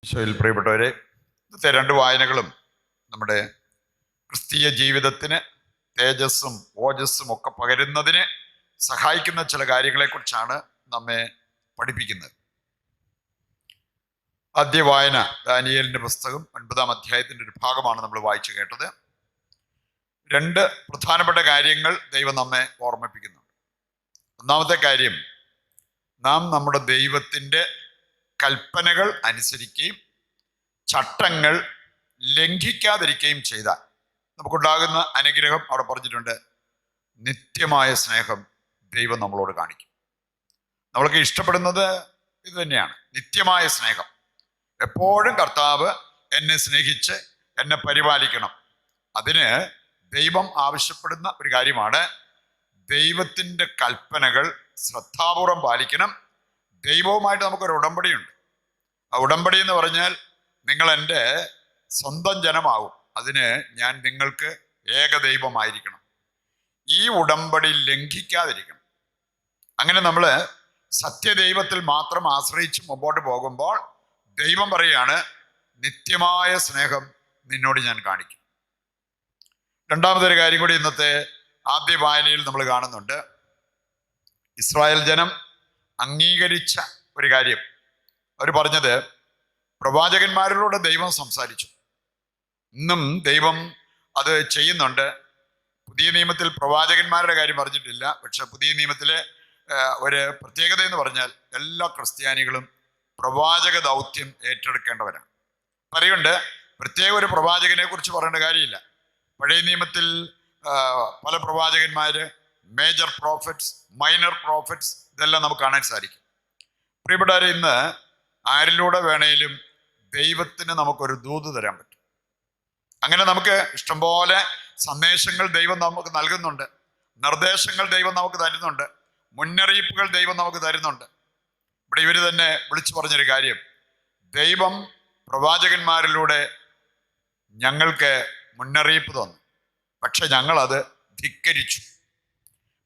ഈശോയിൽ പ്രിയപ്പെട്ടവരെ, ഇന്നത്തെ രണ്ട് വായനകളും നമ്മുടെ ക്രിസ്തീയ ജീവിതത്തിന് തേജസ്സും ഓജസ്സും ഒക്കെ പകരുന്നതിന് സഹായിക്കുന്ന ചില കാര്യങ്ങളെക്കുറിച്ചാണ് നമ്മെ പഠിപ്പിക്കുന്നത്. ആദ്യ വായന ദാനിയേലിന്റെ പുസ്തകം 9-ാം അധ്യായത്തിന്റെ ഒരു ഭാഗമാണ് നമ്മൾ വായിച്ചു കേട്ടത്. രണ്ട് പ്രധാനപ്പെട്ട കാര്യങ്ങൾ ദൈവം നമ്മെ ഓർമ്മിപ്പിക്കുന്നുണ്ട്. ഒന്നാമത്തെ കാര്യം, നാം നമ്മുടെ ദൈവത്തിൻ്റെ കൽപ്പനകൾ അനുസരിക്കുകയും ചട്ടങ്ങൾ ലംഘിക്കാതിരിക്കുകയും ചെയ്താൽ നമുക്കുണ്ടാകുന്ന അനുഗ്രഹം അവിടെ പറഞ്ഞിട്ടുണ്ട്. നിത്യമായ സ്നേഹം ദൈവം നമ്മളോട് കാണിക്കും. നമ്മൾക്ക് ഇഷ്ടപ്പെടുന്നത് ഇത് തന്നെയാണ്, നിത്യമായ സ്നേഹം. എപ്പോഴും കർത്താവ് എന്നെ സ്നേഹിച്ച് എന്നെ പരിപാലിക്കണം. അതിന് ദൈവം ആവശ്യപ്പെടുന്ന ഒരു കാര്യമാണ്, ദൈവത്തിൻ്റെ കൽപ്പനകൾ ശ്രദ്ധാപൂർവം പാലിക്കണം. ദൈവവുമായിട്ട് നമുക്കൊരു ഉടമ്പടിയുണ്ട്. ആ ഉടമ്പടി എന്ന് പറഞ്ഞാൽ, നിങ്ങൾ എൻ്റെ സ്വന്തം ജനമാവും, അതിന് ഞാൻ നിങ്ങൾക്ക് ഏകദൈവമായിരിക്കണം. ഈ ഉടമ്പടി ലംഘിക്കാതിരിക്കണം. അങ്ങനെ നമ്മൾ സത്യദൈവത്തിൽ മാത്രം ആശ്രയിച്ച് മുമ്പോട്ട് പോകുമ്പോൾ ദൈവം പറയാണ്, നിത്യമായ സ്നേഹം നിന്നോട് ഞാൻ കാണിക്കും. രണ്ടാമതൊരു കാര്യം കൂടി ഇന്നത്തെ ആദ്യ വായനയിൽ നമ്മൾ കാണുന്നുണ്ട്. ഇസ്രായേൽ ജനം അംഗീകരിച്ച ഒരു കാര്യം, അവർ പറഞ്ഞത്, പ്രവാചകന്മാരിലൂടെ ദൈവം സംസാരിച്ചു. ഇന്നും ദൈവം അത് ചെയ്യുന്നുണ്ട്. പുതിയ നിയമത്തിൽ പ്രവാചകന്മാരുടെ കാര്യം പറഞ്ഞിട്ടില്ല. പക്ഷെ പുതിയ നിയമത്തിലെ ഒരു പ്രത്യേകത എന്ന് പറഞ്ഞാൽ, എല്ലാ ക്രിസ്ത്യാനികളും പ്രവാചക ദൗത്യം ഏറ്റെടുക്കേണ്ടവരാണ്. പറയുണ്ട്, പ്രത്യേക ഒരു പ്രവാചകനെ കുറിച്ച് പറയേണ്ട കാര്യമില്ല. പഴയ നിയമത്തിൽ പല പ്രവാചകന്മാര്, മേജർ പ്രോഫറ്റ്സ്, മൈനർ പ്രോഫറ്റ്സ്, ഇതെല്ലാം നമുക്ക് കാണാൻ സാധിക്കും. പ്രിയപ്പെട്ടവരെ, ഇന്ന് ആരിലൂടെ വേണേലും ദൈവത്തിന് നമുക്കൊരു ദൂത് തരാൻ പറ്റും. അങ്ങനെ നമുക്ക് ഇഷ്ടംപോലെ സന്ദേശങ്ങൾ ദൈവം നമുക്ക് നൽകുന്നുണ്ട്, നിർദ്ദേശങ്ങൾ ദൈവം നമുക്ക് തരുന്നുണ്ട്, മുന്നറിയിപ്പുകൾ ദൈവം നമുക്ക് തരുന്നുണ്ട്. ഇവിടെ ഇവർ തന്നെ വിളിച്ചു പറഞ്ഞൊരു കാര്യം, ദൈവം പ്രവാചകന്മാരിലൂടെ ഞങ്ങൾക്ക് മുന്നറിയിപ്പ് തന്നു, പക്ഷെ ഞങ്ങളത് ധിക്കരിച്ചു.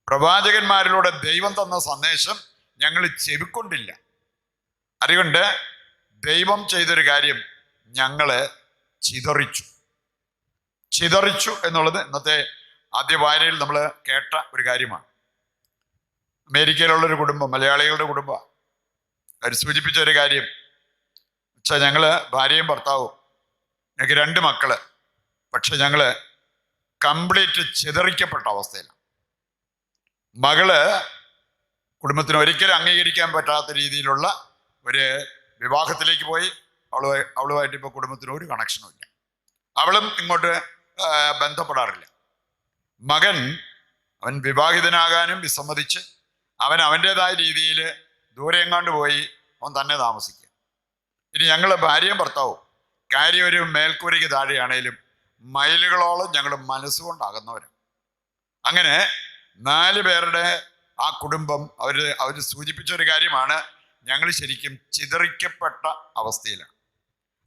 പ്രവാചകന്മാരിലൂടെ ദൈവം തന്ന സന്ദേശം ഞങ്ങൾ ചെവിക്കൊണ്ടില്ല. അതുകൊണ്ട് ദൈവം ചെയ്തൊരു കാര്യം, ഞങ്ങള് ചിതറിച്ചു എന്നുള്ളത് ഇന്നത്തെ ആദ്യ വായനയിൽ നമ്മൾ കേട്ട ഒരു കാര്യമാണ്. അമേരിക്കയിലുള്ളൊരു കുടുംബം, മലയാളികളുടെ കുടുംബം, അവർ സൂചിപ്പിച്ച ഒരു കാര്യം വെച്ചാൽ, ഞങ്ങള് ഭാര്യയും ഭർത്താവും, ഞങ്ങൾക്ക് 2 മക്കള്, പക്ഷെ ഞങ്ങള് കംപ്ലീറ്റ് ചിതറിക്കപ്പെട്ട അവസ്ഥയിലാണ്. മകള് കുടുംബത്തിന് ഒരിക്കലും അംഗീകരിക്കാൻ പറ്റാത്ത രീതിയിലുള്ള ഒരു വിവാഹത്തിലേക്ക് പോയി. അവളുമായിട്ട് ഇപ്പോൾ കുടുംബത്തിന് ഒരു കണക്ഷനും ഇല്ല. അവളും ഇങ്ങോട്ട് ബന്ധപ്പെടാറില്ല. മകൻ, അവൻ വിവാഹിതനാകാനും വിസമ്മതിച്ച് അവൻ അവൻ്റെതായ രീതിയിൽ ദൂരെ എങ്ങാണ്ട് പോയി അവൻ തന്നെ താമസിക്കുക. ഇനി ഞങ്ങൾ ഭാര്യയും ഭർത്താവും കാര്യം ഒരു മേൽക്കൂരയ്ക്ക് താഴെയാണേലും മൈലുകളോളം ഞങ്ങൾ മനസ്സുകൊണ്ടാകുന്നവരാണ്. അങ്ങനെ 4 പേരുടെ ആ കുടുംബം അവർ സൂചിപ്പിച്ച ഒരു കാര്യമാണ്, ഞങ്ങൾ ശരിക്കും ചിതറിക്കപ്പെട്ട അവസ്ഥയിലാണ്.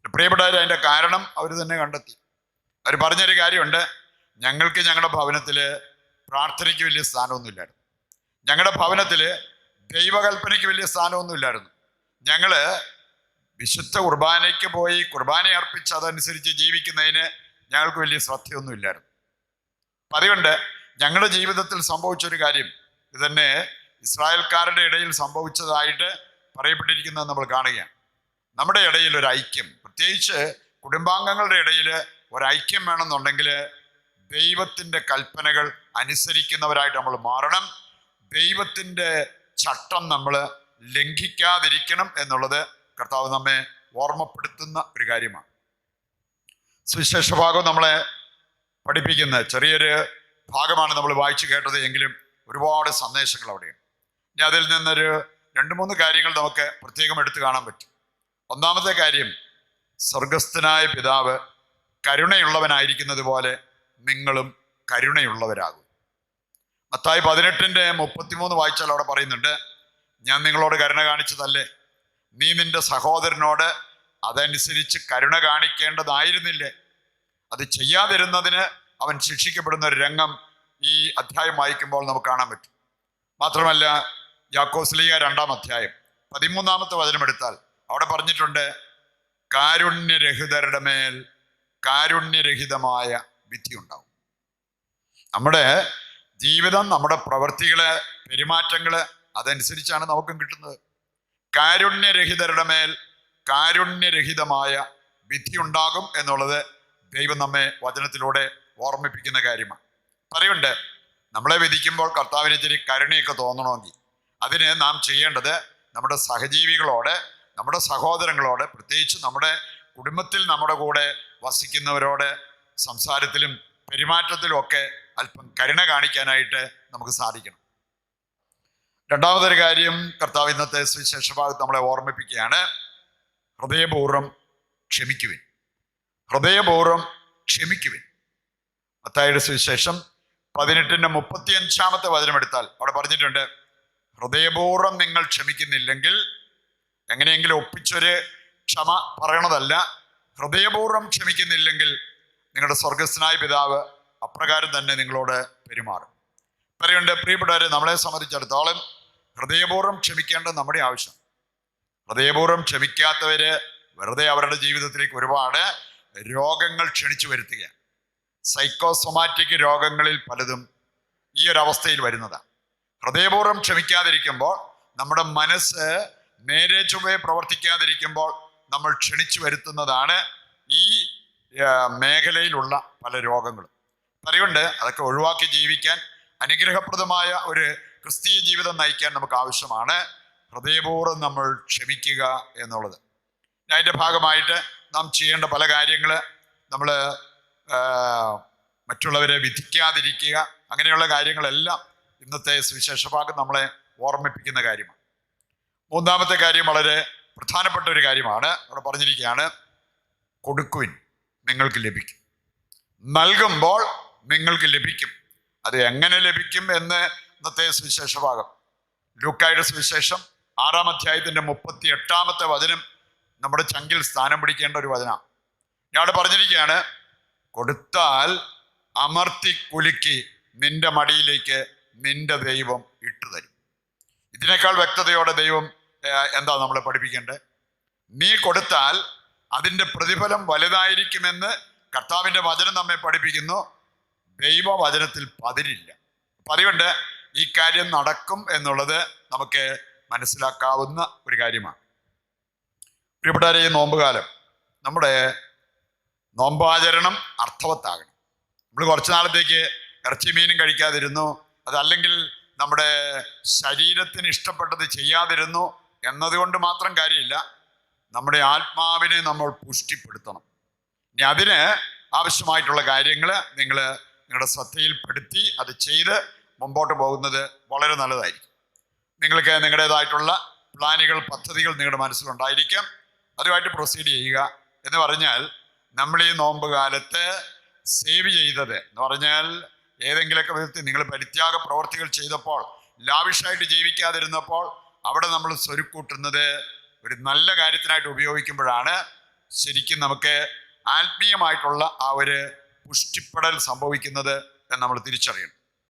പ്രിയപ്പെട്ടവർ, അതിൻ്റെ കാരണം അവർ തന്നെ കണ്ടെത്തി. അവർ പറഞ്ഞൊരു കാര്യമുണ്ട്, ഞങ്ങൾക്ക് ഞങ്ങളുടെ ഭവനത്തിൽ പ്രാർത്ഥനയ്ക്ക് വലിയ സ്ഥാനമൊന്നുമില്ലായിരുന്നു, ഞങ്ങളുടെ ഭവനത്തിൽ ദൈവകൽപ്പനയ്ക്ക് വലിയ സ്ഥാനമൊന്നുമില്ലായിരുന്നു, ഞങ്ങൾ വിശുദ്ധ കുർബാനയ്ക്ക് പോയി കുർബാന അർപ്പിച്ച് അതനുസരിച്ച് ജീവിക്കുന്നതിന് ഞങ്ങൾക്ക് വലിയ ശ്രദ്ധയൊന്നുമില്ലായിരുന്നു. അപ്പം അതുകൊണ്ട് ഞങ്ങളുടെ ജീവിതത്തിൽ സംഭവിച്ചൊരു കാര്യം ഇത് തന്നെ ഇസ്രായേൽക്കാരുടെ ഇടയിൽ സംഭവിച്ചതായിട്ട് പറയപ്പെട്ടിരിക്കുന്നത് നമ്മൾ കാണുകയാണ്. നമ്മുടെ ഇടയിൽ ഒരു ഐക്യം, പ്രത്യേകിച്ച് കുടുംബാംഗങ്ങളുടെ ഇടയിൽ ഒരു ഐക്യം വേണമെന്നുണ്ടെങ്കിൽ ദൈവത്തിൻ്റെ കൽപ്പനകൾ അനുസരിക്കുന്നവരായിട്ട് നമ്മൾ മാറണം. ദൈവത്തിൻ്റെ ചട്ടം നമ്മൾ ലംഘിക്കാതിരിക്കണം എന്നുള്ളത് കർത്താവ് നമ്മെ ഓർമ്മപ്പെടുത്തുന്ന ഒരു കാര്യമാണ്. സുവിശേഷ ഭാഗം നമ്മളെ പഠിപ്പിക്കുന്ന ചെറിയൊരു ഭാഗമാണ് നമ്മൾ വായിച്ചു കേട്ടത്, എങ്കിലും ഒരുപാട് സന്ദേശങ്ങൾ അവിടെയാണ്. ഇനി അതിൽ നിന്നൊരു 2-3 കാര്യങ്ങൾ നമുക്ക് പ്രത്യേകം എടുത്തു കാണാൻ പറ്റും. ഒന്നാമത്തെ കാര്യം, സ്വർഗസ്ഥനായ പിതാവ് കരുണയുള്ളവനായിരിക്കുന്നത് പോലെ നിങ്ങളും കരുണയുള്ളവരാകും. മത്തായി 18:33 വായിച്ചാൽ അവിടെ പറയുന്നുണ്ട്, ഞാൻ നിങ്ങളോട് കരുണ കാണിച്ചതല്ലേ, നീ നിന്റെ സഹോദരനോട് അതനുസരിച്ച് കരുണ കാണിക്കേണ്ടതായിരുന്നില്ലേ? അത് ചെയ്യാതിരുന്നതിന് അവൻ ശിക്ഷിക്കപ്പെടുന്ന ഒരു രംഗം ഈ അധ്യായം വായിക്കുമ്പോൾ നമുക്ക് കാണാൻ പറ്റും. മാത്രമല്ല, യാക്കോബ് ശ്ലീഹ 2-ാം അധ്യായം 13-ാമത്തെ വചനം എടുത്താൽ അവിടെ പറഞ്ഞിട്ടുണ്ട്, കാരുണ്യരഹിതരുടെ മേൽ കാരുണ്യരഹിതമായ വിധി ഉണ്ടാവും. നമ്മുടെ ജീവിതം, നമ്മുടെ പ്രവൃത്തികള്, പെരുമാറ്റങ്ങള് അതനുസരിച്ചാണ് നമുക്കും കിട്ടുന്നത്. കാരുണ്യരഹിതരുടെ മേൽ കാരുണ്യരഹിതമായ വിധി ഉണ്ടാകും എന്നുള്ളത് ദൈവം നമ്മെ വചനത്തിലൂടെ ഓർമ്മിപ്പിക്കുന്ന കാര്യമാണ്. പറയുന്നുണ്ട്, നമ്മളെ വിധിക്കുമ്പോൾ കർത്താവിന് ഇച്ചിരി കരുണയൊക്കെ തോന്നണമെങ്കിൽ അതിന് നാം ചെയ്യേണ്ടത് നമ്മുടെ സഹജീവികളോട്, നമ്മുടെ സഹോദരങ്ങളോട്, പ്രത്യേകിച്ച് നമ്മുടെ കുടുംബത്തിൽ നമ്മുടെ കൂടെ വസിക്കുന്നവരോട് സംസാരത്തിലും പെരുമാറ്റത്തിലും ഒക്കെ അല്പം കരുണ കാണിക്കാനായിട്ട് നമുക്ക് സാധിക്കണം. രണ്ടാമതൊരു കാര്യം കർത്താവ് ഇന്നത്തെ സുവിശേഷ ഭാഗത്ത് നമ്മളെ ഓർമ്മിപ്പിക്കുകയാണ്. ഹൃദയപൂർവ്വം ക്ഷമിക്കുവിൻ, ഹൃദയപൂർവ്വം ക്ഷമിക്കുവിൻ. മത്തായിയുടെ സുവിശേഷം 18:35 വചനം എടുത്താൽ അവിടെ പറഞ്ഞിട്ടുണ്ട്, ഹൃദയപൂർവ്വം നിങ്ങൾ ക്ഷമിക്കുന്നില്ലെങ്കിൽ, എങ്ങനെയെങ്കിലും ഒപ്പിച്ചൊരു ക്ഷമ പറയണതല്ല, ഹൃദയപൂർവ്വം ക്ഷമിക്കുന്നില്ലെങ്കിൽ നിങ്ങളുടെ സ്വർഗസ്ഥനായ പിതാവ് അപ്രകാരം തന്നെ നിങ്ങളോട് പെരുമാറും. പറയുന്നുണ്ട്, പ്രിയപ്പെട്ടവരെ, നമ്മളെ സംബന്ധിച്ചിടത്തോളം ഹൃദയപൂർവ്വം ക്ഷമിക്കേണ്ടത് നമ്മുടെ ആവശ്യം. ഹൃദയപൂർവ്വം ക്ഷമിക്കാത്തവര് വെറുതെ അവരുടെ ജീവിതത്തിലേക്ക് ഒരുപാട് രോഗങ്ങൾ ക്ഷണിച്ചു വരുത്തുകയാണ്. സൈക്കോസൊമാറ്റിക് രോഗങ്ങളിൽ പലതും ഈ ഒരു അവസ്ഥയിൽ വരുന്നതാണ്. ഹൃദയപൂർവ്വം ക്ഷമിക്കാതിരിക്കുമ്പോൾ, നമ്മുടെ മനസ്സ് നേരെ ചൊവ്വേ പ്രവർത്തിക്കാതിരിക്കുമ്പോൾ നമ്മൾ ക്ഷണിച്ചു വരുത്തുന്നതാണ് ഈ മേഖലയിലുള്ള പല രോഗങ്ങളും. പറയുന്നുണ്ട്, അതൊക്കെ ഒഴിവാക്കി ജീവിക്കാൻ, അനുഗ്രഹപ്രദമായ ഒരു ക്രിസ്തീയ ജീവിതം നയിക്കാൻ നമുക്ക് ആവശ്യമാണ് ഹൃദയപൂർവ്വം നമ്മൾ ക്ഷമിക്കുക എന്നുള്ളത്. അതിൻ്റെ ഭാഗമായിട്ട് നാം ചെയ്യേണ്ട പല കാര്യങ്ങൾ, നമ്മൾ മറ്റുള്ളവരെ വിധിക്കാതിരിക്കുക, അങ്ങനെയുള്ള കാര്യങ്ങളെല്ലാം ഇന്നത്തെ സുവിശേഷ ഭാഗം നമ്മളെ ഓർമ്മിപ്പിക്കുന്ന കാര്യമാണ്. മൂന്നാമത്തെ കാര്യം വളരെ പ്രധാനപ്പെട്ട ഒരു കാര്യമാണ്. അവിടെ പറഞ്ഞിരിക്കുകയാണ്, കൊടുക്കുവിൻ നിങ്ങൾക്ക് ലഭിക്കും, നൽകുമ്പോൾ നിങ്ങൾക്ക് ലഭിക്കും. അത് എങ്ങനെ ലഭിക്കും എന്ന് ഇന്നത്തെ സുവിശേഷ ഭാഗം, ലൂക്കായുടെ സുവിശേഷം 6-ാം അധ്യായത്തിന്റെ 38-ാമത്തെ വചനം നമ്മുടെ ചങ്കിൽ സ്ഥാനം പിടിക്കേണ്ട ഒരു വചനമാണ്. ഞാൻ പറഞ്ഞിരിക്കുകയാണ്, കൊടുത്താൽ അമർത്തി കുലുക്കി നിന്റെ മടിയിലേക്ക് നിന്റെ ദൈവം ഇട്ടുതരും. ഇതിനേക്കാൾ വ്യക്തതയോടെ ദൈവം എന്താ നമ്മളെ പഠിപ്പിക്കേണ്ടത്? നീ കൊടുത്താൽ അതിൻ്റെ പ്രതിഫലം വലുതായിരിക്കുമെന്ന് കർത്താവിൻ്റെ വചനം നമ്മെ പഠിപ്പിക്കുന്നു. ദൈവവചനത്തിൽ പതിരില്ല. അതുകൊണ്ട് ഈ കാര്യം നടക്കും എന്നുള്ളത് നമുക്ക് മനസ്സിലാക്കാവുന്ന ഒരു കാര്യമാണ്. പ്രിയപ്പെട്ടവരെ, ഈ നോമ്പുകാലം, നമ്മുടെ നോമ്പാചരണം അർത്ഥവത്താകണം. നമ്മൾ കുറച്ച് നാളത്തേക്ക് ഇറച്ചി മീനും കഴിക്കാതിരുന്നു, അതല്ലെങ്കിൽ നമ്മുടെ ശരീരത്തിന് ഇഷ്ടപ്പെട്ടത് ചെയ്യാതിരുന്നു എന്നതുകൊണ്ട് മാത്രം കാര്യമില്ല. നമ്മുടെ ആത്മാവിനെ നമ്മൾ പുഷ്ടിപ്പെടുത്തണം. ഇനി അതിന് ആവശ്യമായിട്ടുള്ള കാര്യങ്ങൾ നിങ്ങൾ നിങ്ങളുടെ ശ്രദ്ധയിൽപ്പെടുത്തി അത് ചെയ്ത് മുമ്പോട്ട് പോകുന്നത് വളരെ നല്ലതായിരിക്കും. നിങ്ങൾക്ക് നിങ്ങളുടേതായിട്ടുള്ള പ്ലാനുകൾ, പദ്ധതികൾ നിങ്ങളുടെ മനസ്സിലുണ്ടായിരിക്കാം. അതുമായിട്ട് പ്രൊസീഡ് ചെയ്യുക. എന്ന് പറഞ്ഞാൽ, നമ്മൾ ഈ നോമ്പ് കാലത്ത് സേവ് ചെയ്തത് എന്ന് പറഞ്ഞാൽ, ഏതെങ്കിലുമൊക്കെ വിധത്തിൽ നിങ്ങൾ പരിത്യാഗ പ്രവർത്തികൾ ചെയ്തപ്പോൾ, ലാവിഷായിട്ട് ജീവിക്കാതിരുന്നപ്പോൾ, അവിടെ നമ്മൾ സ്വരുക്കൂട്ടുന്നത് ഒരു നല്ല കാര്യത്തിനായിട്ട് ഉപയോഗിക്കുമ്പോഴാണ് ശരിക്കും നമുക്ക് ആത്മീയമായിട്ടുള്ള ആ ഒരു പുഷ്ടിപ്പെടൽ സംഭവിക്കുന്നത് എന്ന് നമ്മൾ തിരിച്ചറിയണം.